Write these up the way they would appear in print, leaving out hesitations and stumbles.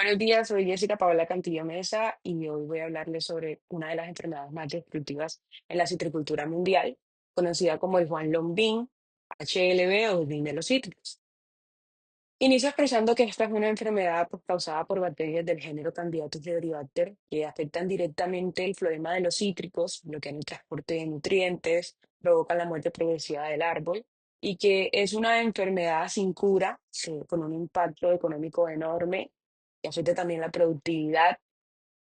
Buenos días, soy Jessica Paola Cantillo Mesa y hoy voy a hablarles sobre una de las enfermedades más destructivas en la citricultura mundial, conocida como el Juan Lombín, HLB o Lombín de los cítricos. Inicio expresando que esta es una enfermedad pues, causada por bacterias del género Candidatus leberibacter que afectan directamente el floema de los cítricos, bloquean el transporte de nutrientes, provocan la muerte progresiva del árbol y que es una enfermedad sin cura, con un impacto económico enorme, que afecta también la productividad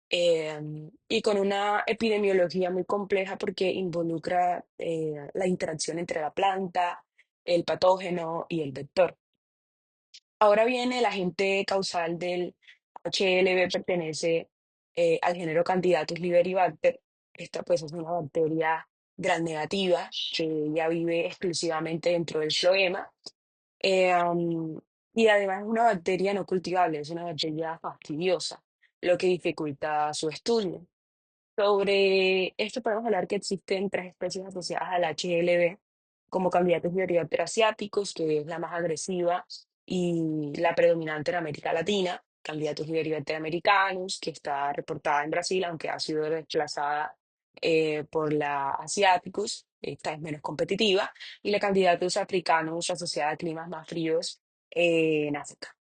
y con una epidemiología muy compleja porque involucra la interacción entre la planta, el patógeno y el vector. Ahora viene el agente causal del HLB, pertenece al género Candidatus liberibacter. Esta pues es una bacteria gram negativa que ya vive exclusivamente dentro del floema. eh, am, y además es una bacteria no cultivable, es una bacteria fastidiosa, lo que dificulta su estudio. Sobre esto podemos hablar que existen tres especies asociadas al HLB como candidatos Bioreactor asiáticos, que es la más agresiva y la predominante en América Latina, candidatos Bioreactor americanus, que está reportada en Brasil, aunque ha sido desplazada por la asiaticus, esta es menos competitiva, y la candidatus africanus asociada a climas más fríos en África.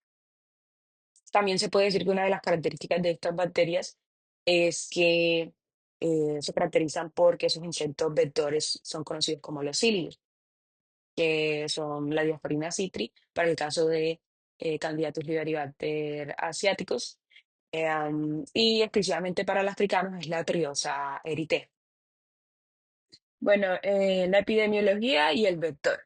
También se puede decir que una de las características de estas bacterias es que se caracterizan porque sus insectos vectores son conocidos como los cilios, que son la Diosporina citri, para el caso de Candidatus liberibacter asiáticos, y exclusivamente para los africanos es la Triosa eritea. Bueno, la epidemiología y el vector.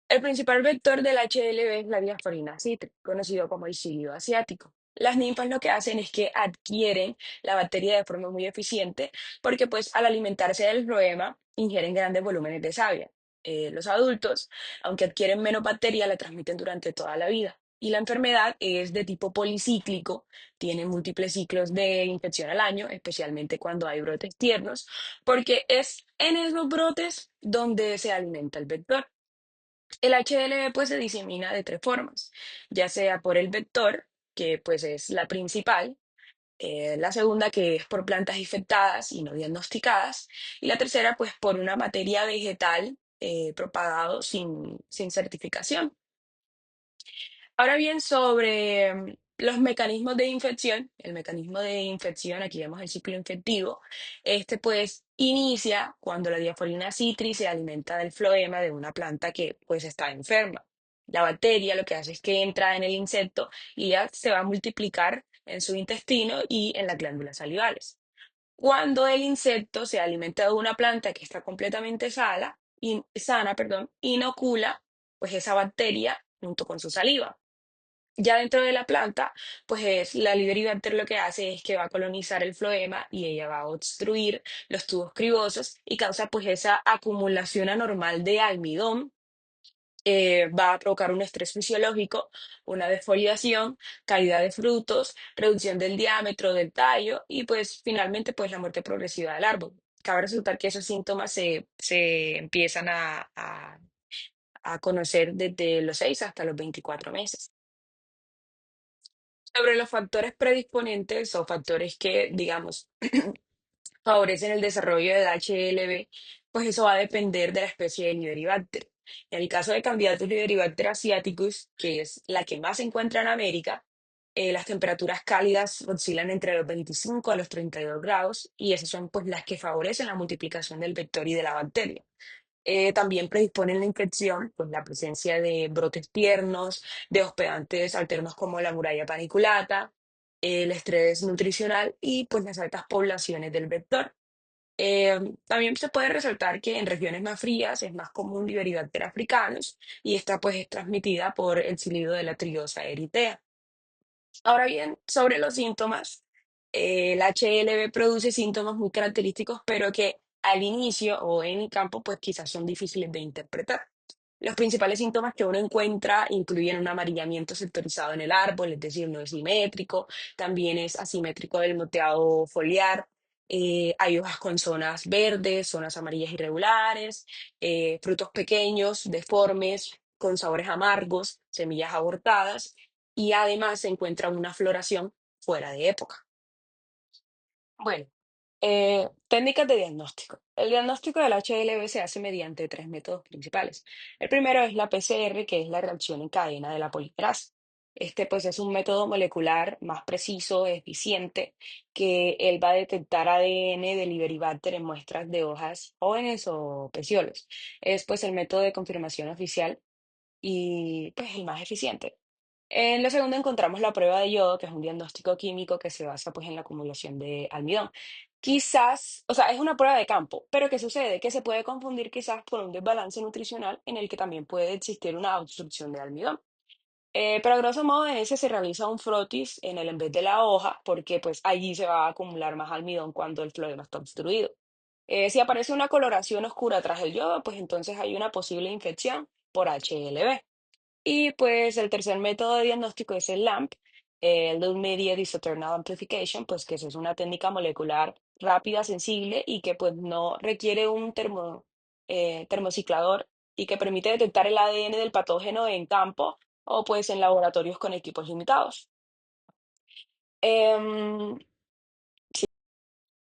El principal vector del HLV es la diasporina citri, conocido como el cilio asiático. Las ninfas lo que hacen es que adquieren la bacteria de forma muy eficiente porque pues al alimentarse del floema ingieren grandes volúmenes de savia. Los adultos, aunque adquieren menos bacteria, la transmiten durante toda la vida. Y la enfermedad es de tipo policíclico, tiene múltiples ciclos de infección al año, especialmente cuando hay brotes tiernos, porque es en esos brotes donde se alimenta el vector. El HLV pues se disemina de tres formas, ya sea por el vector, que pues es la principal, la segunda que es por plantas infectadas y no diagnosticadas, y la tercera pues por una materia vegetal propagado sin certificación. Ahora bien, sobre los mecanismos de infección, el mecanismo de infección, aquí vemos el ciclo infectivo, este pues inicia cuando la diaforina citri se alimenta del floema de una planta que pues está enferma. La bacteria lo que hace es que entra en el insecto y ya se va a multiplicar en su intestino y en las glándulas salivales. Cuando el insecto se alimenta de una planta que está completamente sana, perdón, inocula pues esa bacteria junto con su saliva. Ya dentro de la planta, pues la Liberibacter lo que hace es que va a colonizar el floema y ella va a obstruir los tubos cribosos y causa pues esa acumulación anormal de almidón. Va a provocar un estrés fisiológico, una desfoliación, caída de frutos, reducción del diámetro del tallo y pues finalmente pues la muerte progresiva del árbol. Cabe resaltar que esos síntomas se empiezan a conocer desde los 6 hasta los 24 meses. Sobre los factores predisponentes o factores que, digamos, favorecen el desarrollo del HLB, pues eso va a depender de la especie de Liberibacter. En el caso de Candidatus Liberibacter asiaticus, que es la que más se encuentra en América, las temperaturas cálidas oscilan entre los 25 a los 32 grados y esas son pues las que favorecen la multiplicación del vector y de la bacteria. También predisponen la infección, pues la presencia de brotes tiernos, de hospedantes alternos como la muralla paniculata, el estrés nutricional y pues las altas poblaciones del vector. También se puede resaltar que en regiones más frías es más común Liberibacter africanus y esta pues es transmitida por el cilido de la triosa eritea. Ahora bien, sobre los síntomas, el HLB produce síntomas muy característicos, pero que al inicio o en el campo, pues quizás son difíciles de interpretar. Los principales síntomas que uno encuentra incluyen un amarillamiento sectorizado en el árbol, es decir, no es simétrico, también es asimétrico del moteado foliar, hay hojas con zonas verdes, zonas amarillas irregulares, frutos pequeños, deformes, con sabores amargos, semillas abortadas y además se encuentra una floración fuera de época. Bueno, técnicas de diagnóstico. El diagnóstico del HLV se hace mediante tres métodos principales. El primero es la PCR, que es la reacción en cadena de la polimerasa. Este, pues, es un método molecular más preciso, eficiente, que él va a detectar ADN del Iberibacter en muestras de hojas jóvenes o peciolos. Es, pues, el método de confirmación oficial y pues el más eficiente. En lo segundo encontramos la prueba de yodo, que es un diagnóstico químico que se basa pues en la acumulación de almidón. Quizás, o sea, es una prueba de campo, pero ¿qué sucede? Que se puede confundir quizás por un desbalance nutricional en el que también puede existir una obstrucción de almidón. Pero a grosso modo en ese se realiza un frotis en vez de la hoja, porque pues allí se va a acumular más almidón cuando el florero está obstruido. Si aparece una coloración oscura tras el yodo, pues entonces hay una posible infección por HLV. Y pues el tercer método de diagnóstico es el LAMP, el Low Media Isothermal Amplification, pues que eso es una técnica molecular rápida, sensible y que pues no requiere un termociclador y que permite detectar el ADN del patógeno en campo o pues en laboratorios con equipos limitados. Em,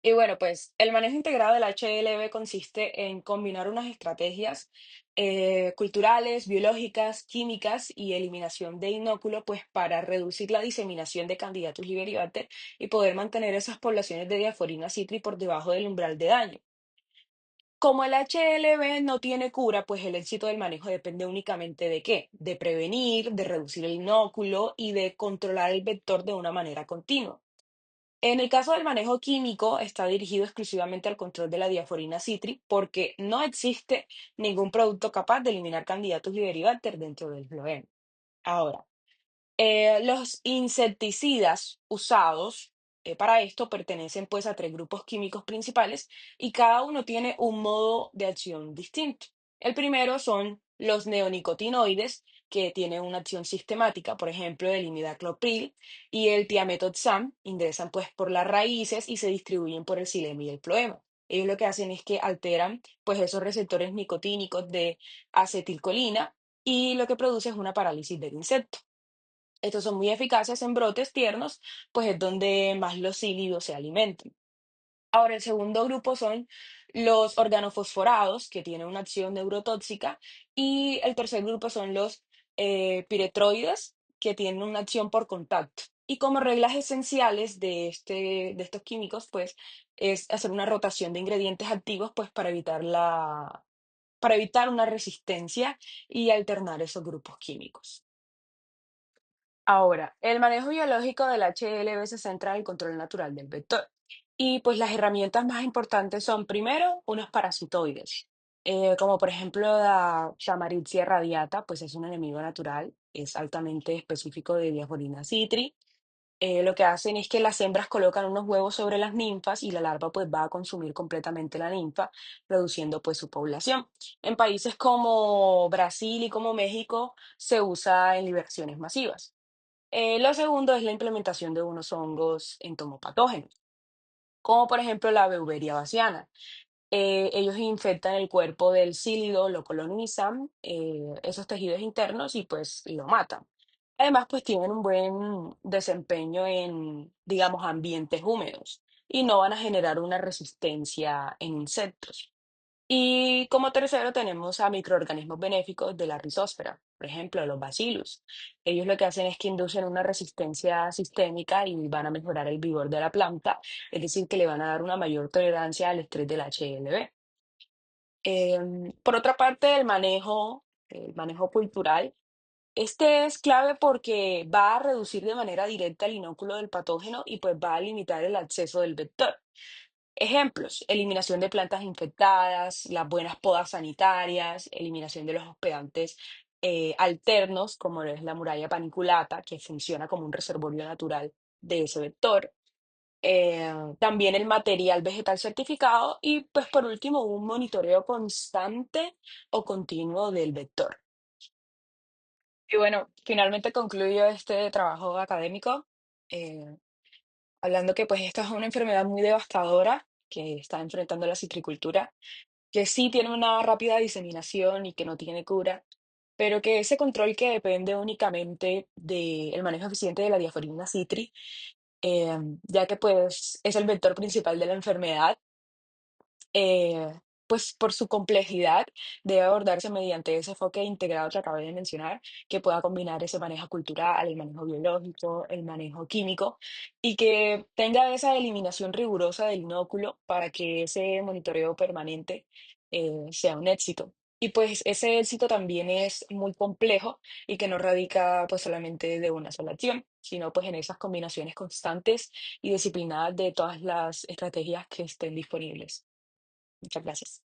Y bueno, pues el manejo integrado del HLB consiste en combinar unas estrategias culturales, biológicas, químicas y eliminación de inóculo, pues para reducir la diseminación de candidatos Liberibacter y poder mantener esas poblaciones de Diaforina citri por debajo del umbral de daño. Como el HLB no tiene cura, pues el éxito del manejo depende únicamente de qué, de prevenir, de reducir el inóculo y de controlar el vector de una manera continua. En el caso del manejo químico, está dirigido exclusivamente al control de la diaforina citri porque no existe ningún producto capaz de eliminar candidatos y derivantes dentro del floema. Ahora, los insecticidas usados para esto pertenecen pues a tres grupos químicos principales y cada uno tiene un modo de acción distinto. El primero son los neonicotinoides, que tienen una acción sistemática, por ejemplo, el imidacloprid y el tiametoxam, ingresan pues por las raíces y se distribuyen por el xilema y el floema. Ellos lo que hacen es que alteran pues esos receptores nicotínicos de acetilcolina y lo que produce es una parálisis del insecto. Estos son muy eficaces en brotes tiernos, pues es donde más los cílidos se alimentan. Ahora, el segundo grupo son los organofosforados, que tienen una acción neurotóxica, y el tercer grupo son los piretroides, que tienen una acción por contacto. Y como reglas esenciales de estos químicos, pues, es hacer una rotación de ingredientes activos, pues, para evitar una resistencia y alternar esos grupos químicos. Ahora, el manejo biológico del HLB se centra en el control natural del vector. Y pues las herramientas más importantes son, primero, unos parasitoides, como por ejemplo la Chamaritzia radiata, pues es un enemigo natural, es altamente específico de Diaforina citri. Lo que hacen es que las hembras colocan unos huevos sobre las ninfas y la larva pues va a consumir completamente la ninfa, reduciendo pues su población. En países como Brasil y como México se usa en liberaciones masivas. Lo segundo es la implementación de unos hongos entomopatógenos, como por ejemplo la Beauveria baciana. Ellos infectan el cuerpo del cílido, lo colonizan, esos tejidos internos y pues lo matan. Además, pues tienen un buen desempeño en, digamos, ambientes húmedos y no van a generar una resistencia en insectos. Y como tercero tenemos a microorganismos benéficos de la rizósfera, por ejemplo, los bacillus. Ellos lo que hacen es que inducen una resistencia sistémica y van a mejorar el vigor de la planta, es decir, que le van a dar una mayor tolerancia al estrés del HLB. Por otra parte, el manejo cultural, este es clave porque va a reducir de manera directa el inóculo del patógeno y pues va a limitar el acceso del vector. Ejemplos, eliminación de plantas infectadas, las buenas podas sanitarias, eliminación de los hospedantes alternos, como lo es la muralla paniculata, que funciona como un reservorio natural de ese vector. También el material vegetal certificado y, pues, por último, un monitoreo constante o continuo del vector. Y bueno, finalmente concluyo este trabajo académico. eh, Hablando que pues esta es una enfermedad muy devastadora que está enfrentando la citricultura, que sí tiene una rápida diseminación y que no tiene cura. pero que ese control que depende únicamente del manejo eficiente de la diaforina citri, ya que pues es el vector principal de la enfermedad, eh, pues por su complejidad debe abordarse mediante ese enfoque integrado que acabé de mencionar, que pueda combinar ese manejo cultural, el manejo biológico, el manejo químico y que tenga esa eliminación rigurosa del inóculo para que ese monitoreo permanente sea un éxito. Y pues ese éxito también es muy complejo y que no radica pues solamente de una sola acción, sino pues en esas combinaciones constantes y disciplinadas de todas las estrategias que estén disponibles. Muchas gracias.